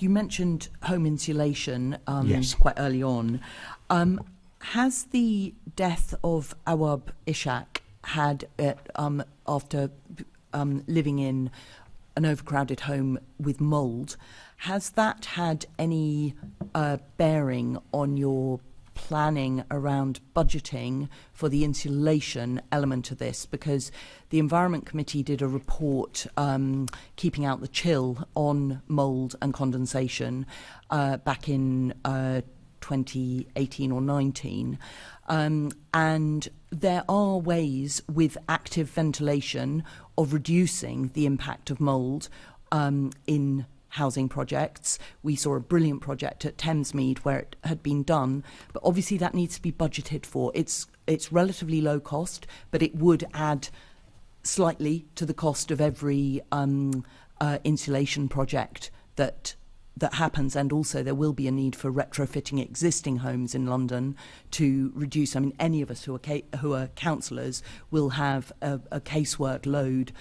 you mentioned home insulation Yes. quite early on. Has the death of Awaab Ishak had, after living in an overcrowded home with mould, has that had any bearing on your planning around budgeting for the insulation element of this? Because the Environment Committee did a report keeping out the chill on mould and condensation back in 2018 or 19. And there are ways with active ventilation of reducing the impact of mould in housing projects. We saw a brilliant project at Thamesmead where it had been done, but obviously that needs to be budgeted for. It's relatively low cost, but it would add slightly to the cost of every insulation project that happens, and also there will be a need for retrofitting existing homes in London to reduce. I mean, any of us who are councillors will have a casework load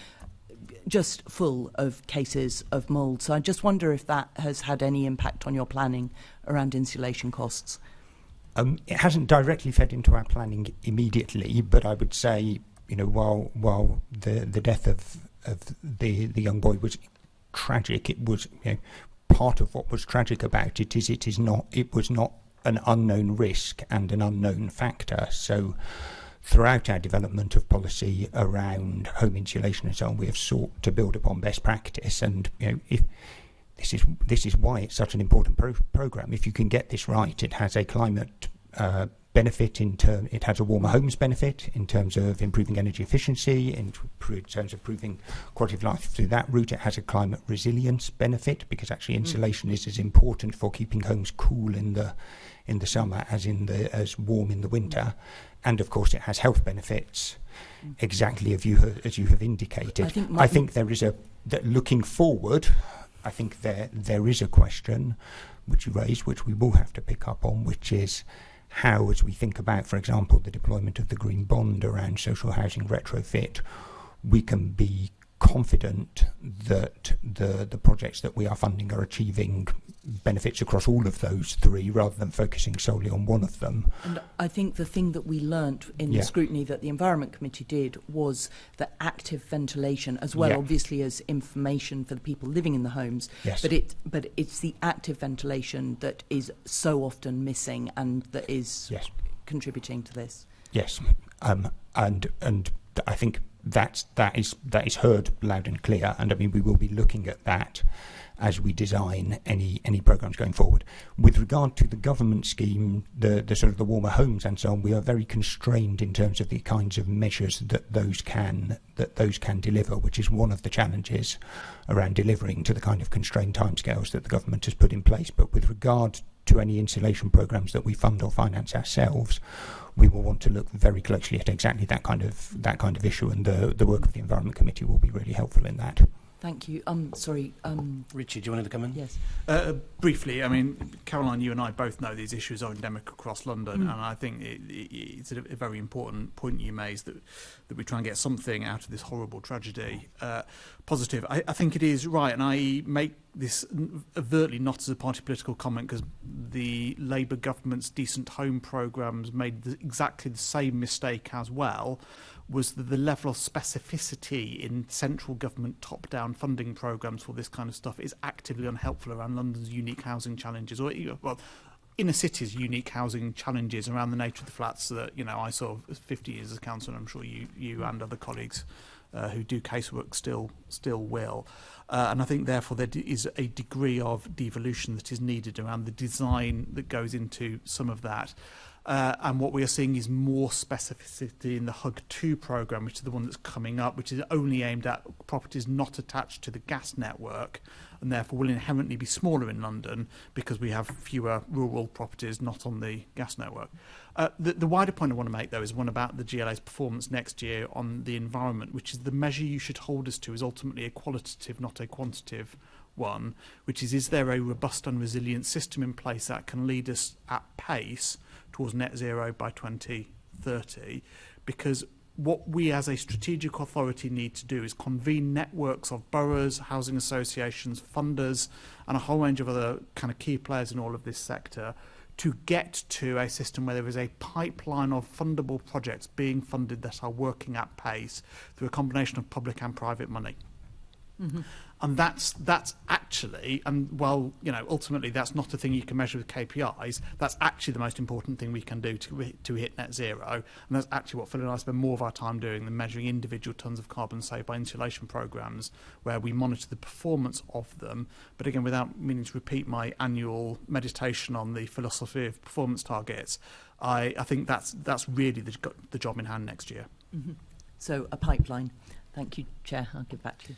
just full of cases of mould. So I just wonder if that has had any impact on your planning around insulation costs. It hasn't directly fed into our planning immediately, but I would say, while the death of the young boy was tragic, it was part of what was tragic about it is it was not an unknown risk and an unknown factor. So throughout our development of policy around home insulation and so on, we have sought to build upon best practice. And if this is why it's such an important program. If you can get this right, it has a climate benefit it has a warmer homes benefit in terms of improving energy efficiency, in terms of improving quality of life through that route. It has a climate resilience benefit because actually insulation is as important for keeping homes cool in the summer as warm in the winter. And of course, it has health benefits, exactly as you have indicated. I think there is looking forward. I think there is a question which you raised, which we will have to pick up on, which is how, as we think about, for example, the deployment of the green bond around social housing retrofit, we can be confident that the projects that we are funding are achieving benefits across all of those three rather than focusing solely on one of them. And I think the thing that we learnt in the scrutiny that the Environment Committee did was that active ventilation, as well obviously as information for the people living in the homes, but it's the active ventilation that is so often missing and that is contributing to this. Yes, and I think that is heard loud and clear, and I mean we will be looking at that as we design any programmes going forward. With regard to the government scheme, the sort of the warmer homes and so on, we are very constrained in terms of the kinds of measures that those can deliver, which is one of the challenges around delivering to the kind of constrained timescales that the government has put in place. But with regard to any insulation programmes that we fund or finance ourselves, we will want to look very closely at exactly that kind of issue, and the work of the Environment Committee will be really helpful in that. Thank you. Richard, do you wanted to come in? Yes. Briefly, I mean, Caroline, you and I both know these issues are endemic across London, and I think it's a very important point you made that we try and get something out of this horrible tragedy positive. I think it is right, and I make this overtly not as a party political comment, because the Labour government's Decent Home programmes made exactly the same mistake as well, was that the level of specificity in central government top-down funding programmes for this kind of stuff is actively unhelpful around London's unique housing challenges, or inner cities' unique housing challenges around the nature of the flats that I saw 50 years as a councillor, and I'm sure you and other colleagues who do casework still will. And I think, therefore, there is a degree of devolution that is needed around the design that goes into some of that. And what we are seeing is more specificity in the Hug 2 programme, which is the one that's coming up, which is only aimed at properties not attached to the gas network, and therefore will inherently be smaller in London because we have fewer rural properties not on the gas network. The wider point I want to make, though, is one about the GLA's performance next year on the environment, which is the measure you should hold us to is ultimately a qualitative, not a quantitative one, which is there a robust and resilient system in place that can lead us at pace towards net zero by 2030? Because what we as a strategic authority need to do is convene networks of boroughs, housing associations, funders, and a whole range of other kind of key players in all of this sector to get to a system where there is a pipeline of fundable projects being funded that are working at pace through a combination of public and private money. Mm-hmm. And that's actually, and well, ultimately that's not a thing you can measure with KPIs. That's actually the most important thing we can do to hit net zero. And that's actually what Phil and I spend more of our time doing than measuring individual tonnes of carbon saved by insulation programmes, where we monitor the performance of them. But again, without meaning to repeat my annual meditation on the philosophy of performance targets, I think that's really the job in hand next year. Mm-hmm. So a pipeline. Thank you, Chair. I'll give back to you.